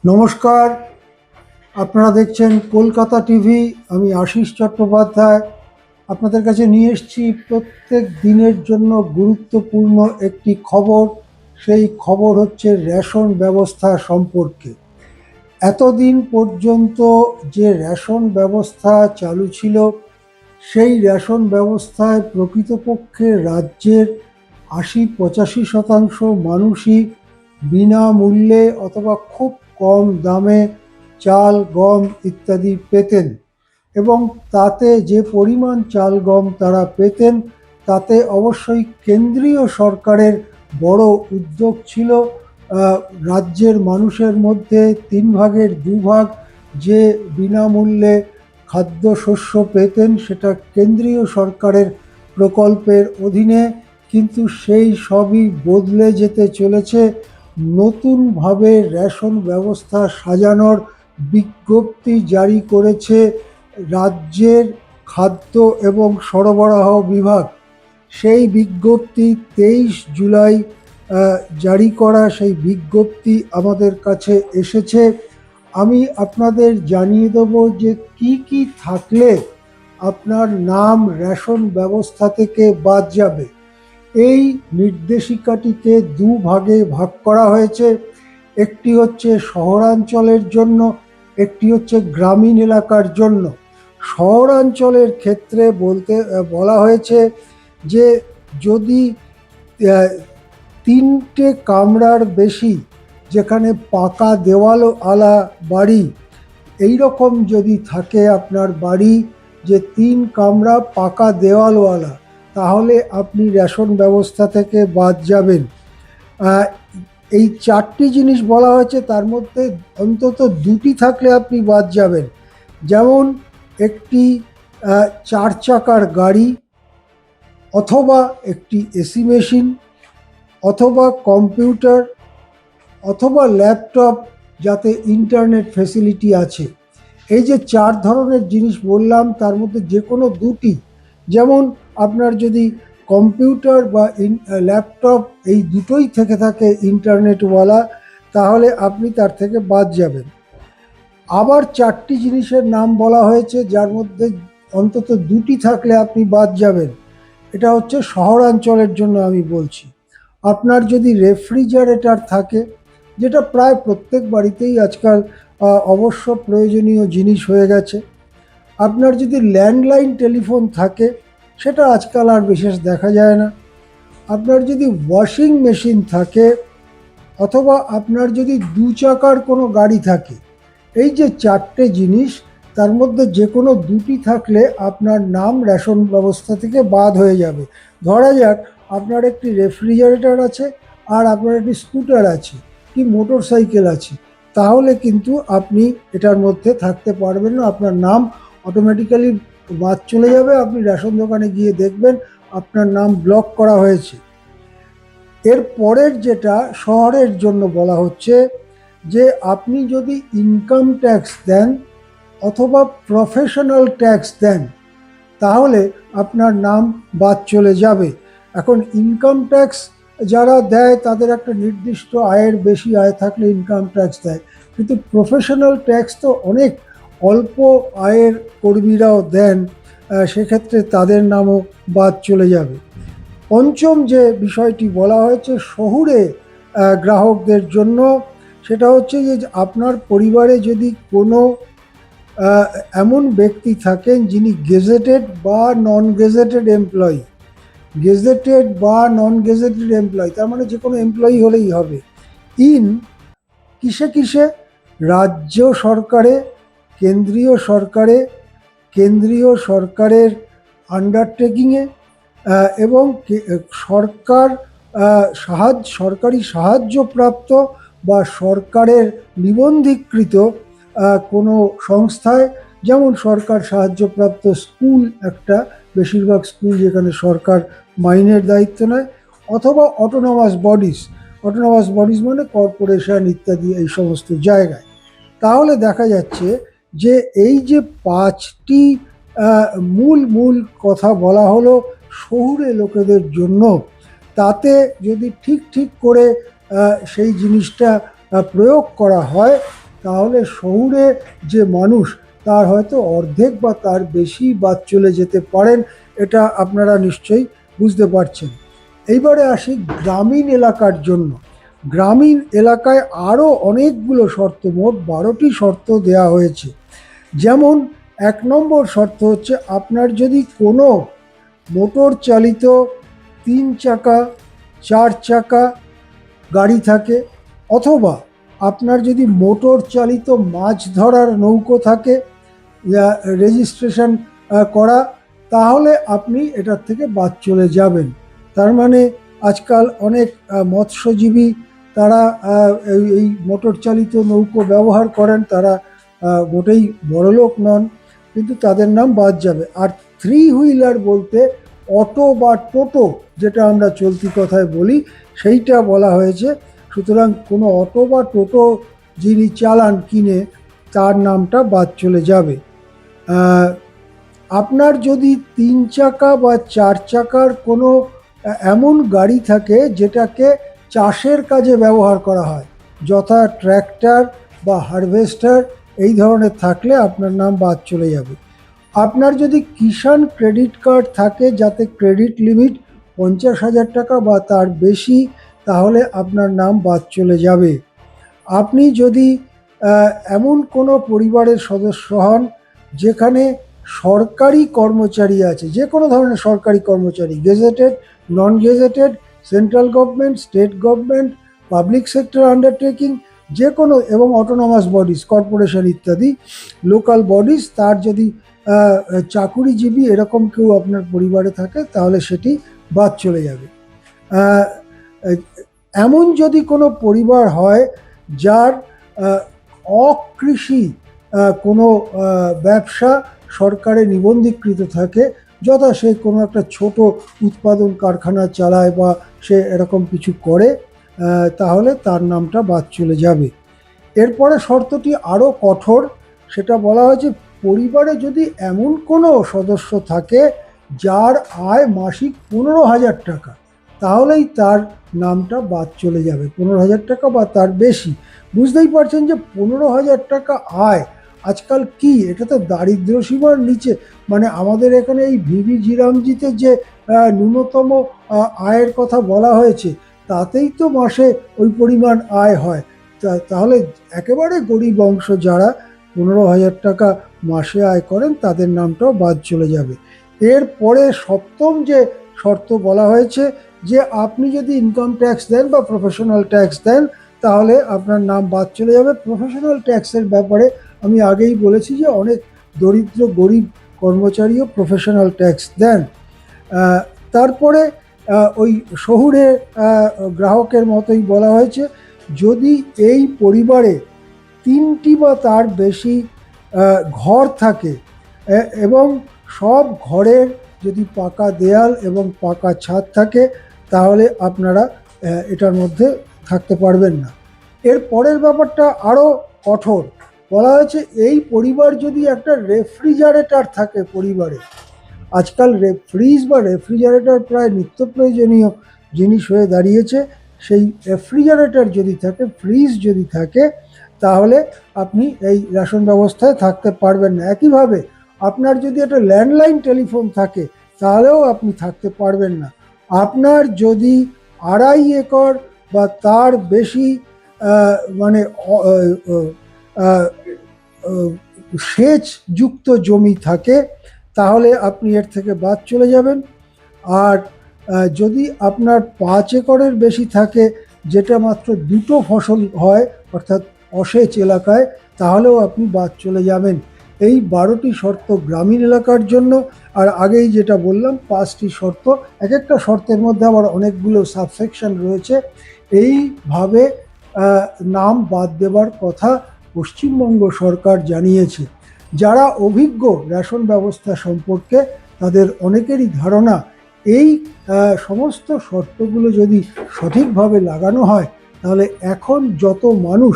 নমস্কার, আপনারা দেখছেন কলকাতা টিভি। আমি আশিস চট্টোপাধ্যায় আপনাদের কাছে নিয়ে এসেছি প্রত্যেক দিনের জন্য গুরুত্বপূর্ণ একটি খবর। সেই খবর হচ্ছে রেশন ব্যবস্থা সম্পর্কে। এতদিন পর্যন্ত যে রেশন ব্যবস্থা চালু ছিল, সেই রেশন ব্যবস্থায় প্রকৃতপক্ষে রাজ্যের ৮০-৮৫% মানুষই বিনামূল্যে অথবা খুব কম দামে চাল, গম ইত্যাদি পেতেন। এবং তাতে যে পরিমাণ চাল, গম তারা পেতেন, তাতে অবশ্যই কেন্দ্রীয় সরকারের বড় উদ্যোগ ছিল। রাজ্যের মানুষের মধ্যে 2/3 যে বিনামূল্যে খাদ্যশস্য পেতেন, সেটা কেন্দ্রীয় সরকারের প্রকল্পের অধীনে। কিন্তু সেই সবই বদলে যেতে চলেছে। নতুনভাবে রেশন ব্যবস্থা সাজানোর বিজ্ঞপ্তি জারি করেছে রাজ্যের খাদ্য এবং সরবরাহ বিভাগ। সেই বিজ্ঞপ্তি 23 জুলাই জারি করা সেই বিজ্ঞপ্তি আমাদের কাছে এসেছে। আমি আপনাদের জানিয়ে দেব যে কি কি থাকলে আপনার নাম রেশন ব্যবস্থা থেকে বাদ যাবে। এই নির্দেশিকাটিকে দুভাগে ভাগ করা হয়েছে। একটি হচ্ছে শহরাঞ্চলের জন্য, একটি হচ্ছে গ্রামীণ এলাকার জন্য। শহরাঞ্চলের ক্ষেত্রে বলা হয়েছে যে যদি 3টে কামরার বেশি, যেখানে পাকা দেওয়ালওয়ালা বাড়ি, এই রকম যদি থাকে আপনার বাড়ি, যে 3 কামরা পাকা দেওয়ালওয়ালা, তাহলে আপনি রেশন ব্যবস্থা থেকে বাদ যাবেন। এই 4টি জিনিস বলা হয়েছে, তার মধ্যে অন্তত 2টি থাকলে আপনি বাদ যাবেন। যেমন একটি 4 চাকার গাড়ি, অথবা একটি এসি মেশিন, অথবা কম্পিউটার, অথবা ল্যাপটপ যাতে ইন্টারনেট ফেসিলিটি আছে। এই যে 4 ধরনের জিনিস বললাম, তার মধ্যে যে কোনো 2টি, যেমন আপনার যদি কম্পিউটার বা ল্যাপটপ এই দুটোই থেকে থাকে ইন্টারনেটওয়ালা, তাহলে আপনি তার থেকে বাদ যাবেন। আবার 4টি জিনিসের নাম বলা হয়েছে, যার মধ্যে অন্তত 2টি থাকলে আপনি বাদ যাবেন। এটা হচ্ছে শহরাঞ্চলের জন্য আমি বলছি। আপনার যদি রেফ্রিজারেটর থাকে, যেটা প্রায় প্রত্যেক বাড়িতেই আজকাল অবশ্য প্রয়োজনীয় জিনিস হয়ে গেছে। আপনার যদি ল্যান্ডলাইন টেলিফোন থাকে, সেটা আজকাল আর বিশেষ দেখা যায় না। আপনার যদি ওয়াশিং মেশিন থাকে, অথবা আপনার যদি 2 চাকার কোনো গাড়ি থাকে, এই যে 4টে জিনিস, তার মধ্যে যে কোনো 2টি থাকলে আপনার নাম রেশন ব্যবস্থা থেকে বাদ হয়ে যাবে। ধরা যাক আপনার একটি রেফ্রিজারেটর আছে, আর আপনার একটি স্কুটার আছে, কি মোটর সাইকেল আছে, তাহলে কিন্তু আপনি এটার মধ্যে থাকতে পারবেন না। আপনার নাম অটোমেটিক্যালি বাদ চলে যাবে। আপনি রেশন দোকানে গিয়ে দেখবেন আপনার নাম ব্লক করা হয়েছে। এর পরের যেটা শহরের জন্য বলা হচ্ছে, যে আপনি যদি ইনকাম ট্যাক্স দেন অথবা প্রফেশনাল ট্যাক্স দেন, তাহলে আপনার নাম বাদ চলে যাবে। এখন ইনকাম ট্যাক্স যারা দেয়, তাদের একটা নির্দিষ্ট আয়ের বেশি আয় থাকলে ইনকাম ট্যাক্স দেয়, কিন্তু প্রফেশনাল ট্যাক্স তো অনেক অল্প আয়ের কর্মীরাও দেন, সেক্ষেত্রে তাদের নামও বাদ চলে যাবে। পঞ্চম যে বিষয়টি বলা হয়েছে শহুরে গ্রাহকদের জন্য, সেটা হচ্ছে যে আপনার পরিবারে যদি কোনো এমন ব্যক্তি থাকেন যিনি গেজেটেড বা নন গেজেটেড এমপ্লয়ি, গেজেটেড বা নন গেজেটেড এমপ্লয়ি তার মানে যে কোনো এমপ্লয়ি হলেই হবে, ইন কিসে কিসে, রাজ্য সরকারে, কেন্দ্রীয় সরকারে, কেন্দ্রীয় সরকারের আন্ডারটেকিংয়ে, এবং সরকার সরকারি সাহায্যপ্রাপ্ত বা সরকারের নিবন্ধীকৃত কোনো সংস্থায়, যেমন সরকার সাহায্যপ্রাপ্ত স্কুল একটা, বেশিরভাগ স্কুল যেখানে সরকার মাইনের দায়িত্ব নেয়, অথবা অটোনমাস বডিজ, অটোনমাস বডিজ মানে কর্পোরেশন ইত্যাদি, এই সমস্ত জায়গায়। তাহলে দেখা যাচ্ছে যে এই যে 5টি মূল কথা বলা হলো শহুরে লোকেদের জন্য, তাতে যদি ঠিক করে সেই জিনিসটা প্রয়োগ করা হয়, তাহলে শহুরে যে মানুষ তার হয়তো অর্ধেক বা তার বেশি বাদ চলে যেতে পারেন, এটা আপনারা নিশ্চয়ই বুঝতে পারছেন। এইবারে আসি গ্রামীণ এলাকার জন্য। গ্রামীণ এলাকায় আরও অনেকগুলো শর্ত, মোট 12টি শর্ত দেওয়া হয়েছে। যেমন 1 নম্বর শর্ত হচ্ছে, আপনার যদি কোনো মোটর চালিত 3 চাকা 4 চাকা গাড়ি থাকে, অথবা আপনার যদি মোটর চালিত মাছ ধরার নৌকো থাকে রেজিস্ট্রেশন করা, তাহলে আপনি এটার থেকে বাদ চলে যাবেন। তার মানে আজকাল অনেক মৎস্যজীবী তারা এই মোটর চালিত নৌকো ব্যবহার করেন, তারা মোটেই বড়লোক নন, কিন্তু তাদের নাম বাদ যাবে। আর 3 হুইলার বলতে অটো বা টোটো, যেটা আমরা চলতি কথায় বলি, সেইটা বলা হয়েছে। সুতরাং কোনো অটো বা টোটো যিনি চালান কিনে, তার নামটা বাদ চলে যাবে। আপনার যদি 3 চাকা বা 4 চাকার কোনো এমন গাড়ি থাকে যেটাকে চাষের কাজে ব্যবহার করা হয়, যথা ট্র্যাক্টর বা হারভেস্টার, এই ধরনের থাকলে আপনার নাম বাদ চলে যাবে। আপনার যদি কিষাণ ক্রেডিট কার্ড থাকে যাতে ক্রেডিট লিমিট 50,000 টাকা বা তার বেশি, তাহলে আপনার নাম বাদ চলে যাবে। আপনি যদি এমন কোনো পরিবারের সদস্য হন যেখানে সরকারি কর্মচারী আছে, যে কোনো ধরনের সরকারি কর্মচারী, গেজেটেড, নন gazetted, central government, state government, public sector undertaking, যে কোনো, এবং অটোনমাস বডিজ, কর্পোরেশন ইত্যাদি, লোকাল বডিজ, তার যদি চাকুরিজীবী এরকম কেউ আপনার পরিবারে থাকে, তাহলে সেটি বাদ চলে যাবে। এমন যদি কোনো পরিবার হয় যার অকৃষি কোনো ব্যবসা সরকারে নিবন্ধীকৃত থাকে, যথা সে কোনো একটা ছোট উৎপাদন কারখানা চালায় বা সে এরকম কিছু করে, তাহলে তার নামটা বাদ চলে যাবে। এরপরে শর্তটি আরও কঠোর। সেটা বলা হয়েছে, পরিবারে যদি এমন কোনো সদস্য থাকে যার আয় মাসিক 15,000 টাকা, তাহলেই তার নামটা বাদ চলে যাবে। 15,000 টাকা বা তার বেশি। বুঝতেই পারছেন যে 15,000 টাকা আয় আজকাল কি, এটা তো দারিদ্র সীমার নিচে। মানে আমাদের এখানে এই ভিভি জিরামজিতে যে ন্যূনতম আয়ের কথা বলা হয়েছে, তাতেই তো মাসে ওই পরিমাণ আয় হয়। তাহলে একেবারে গরিব অংশ যারা 15,000 টাকা মাসে আয় করেন, তাদের নামটাও বাদ চলে যাবে। এরপরে 7ম যে শর্ত বলা হয়েছে, যে আপনি যদি ইনকাম ট্যাক্স দেন বা প্রফেশনাল ট্যাক্স দেন, তাহলে আপনার নাম বাদ চলে যাবে। প্রফেশনাল ট্যাক্সের ব্যাপারে আমি আগেই বলেছি যে অনেক দরিদ্র গরিব কর্মচারীও প্রফেশনাল ট্যাক্স দেন। তারপরে ওই শহুরে গ্রাহকের মতোই বলা হয়েছে, যদি এই পরিবারে 3টি বা তার বেশি ঘর থাকে এবং সব ঘরের যদি পাকা দেয়াল এবং পাকা ছাদ থাকে, তাহলে আপনারা এটার মধ্যে থাকতে পারবেন না। এর পরের ব্যাপারটা আরও কঠোর। বলা হয়েছে, এই পরিবার যদি একটা রেফ্রিজারেটর থাকে পরিবারে, আজকাল ফ্রিজ বা রেফ্রিজারেটর প্রায় নিত্য প্রয়োজনীয় জিনিস হয়ে দাঁড়িয়েছে, সেই রেফ্রিজারেটর যদি থাকে, ফ্রিজ যদি থাকে, তাহলে আপনি এই রেশন ব্যবস্থায় থাকতে পারবেন না। একইভাবে আপনার যদি একটা ল্যান্ডলাইন টেলিফোন থাকে, তাহলেও আপনি থাকতে পারবেন না। আপনার যদি 2.5 একর বা তার বেশি মানে সেচযুক্ত জমি থাকে, তাহলে আপনি এর থেকে বাদ চলে যাবেন। আর যদি আপনার 5 একরের বেশি থাকে, যেটা মাত্র 2টো ফসল হয়, অর্থাৎ অসেচ এলাকায়, তাহলেও আপনি বাদ চলে যাবেন। এই 12টি শর্ত গ্রামীণ এলাকার জন্য। আর আগেই যেটা বললাম, 5টি শর্ত, এক একটা শর্তের মধ্যে আবার অনেকগুলো সাবসেকশন রয়েছে। এইভাবে নাম বাদ দেবার কথা পশ্চিমবঙ্গ সরকার জানিয়েছে। যারা অভিজ্ঞ রেশন ব্যবস্থা সম্পর্কে, তাদের অনেকেরই ধারণা, এই সমস্ত শর্তগুলো যদি সঠিকভাবে লাগানো হয়, তাহলে এখন যত মানুষ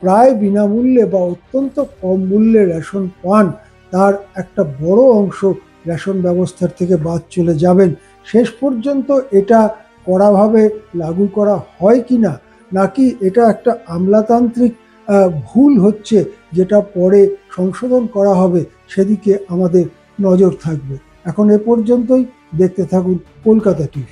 প্রায় বিনামূল্যে বা অত্যন্ত কম মূল্যে রেশন পান, তার একটা বড় অংশ রেশন ব্যবস্থার থেকে বাদ চলে যাবেন। শেষ পর্যন্ত এটা কড়াভাবে লাগু করা হয় কি না, নাকি এটা একটা আমলাতান্ত্রিক ভুল হচ্ছে, যেটা পরে সংশোধন করা হবে, সেদিকে আমাদের নজর থাকবে। এখন এ পর্যন্তই। দেখতে থাকুন কলকাতা টিভি।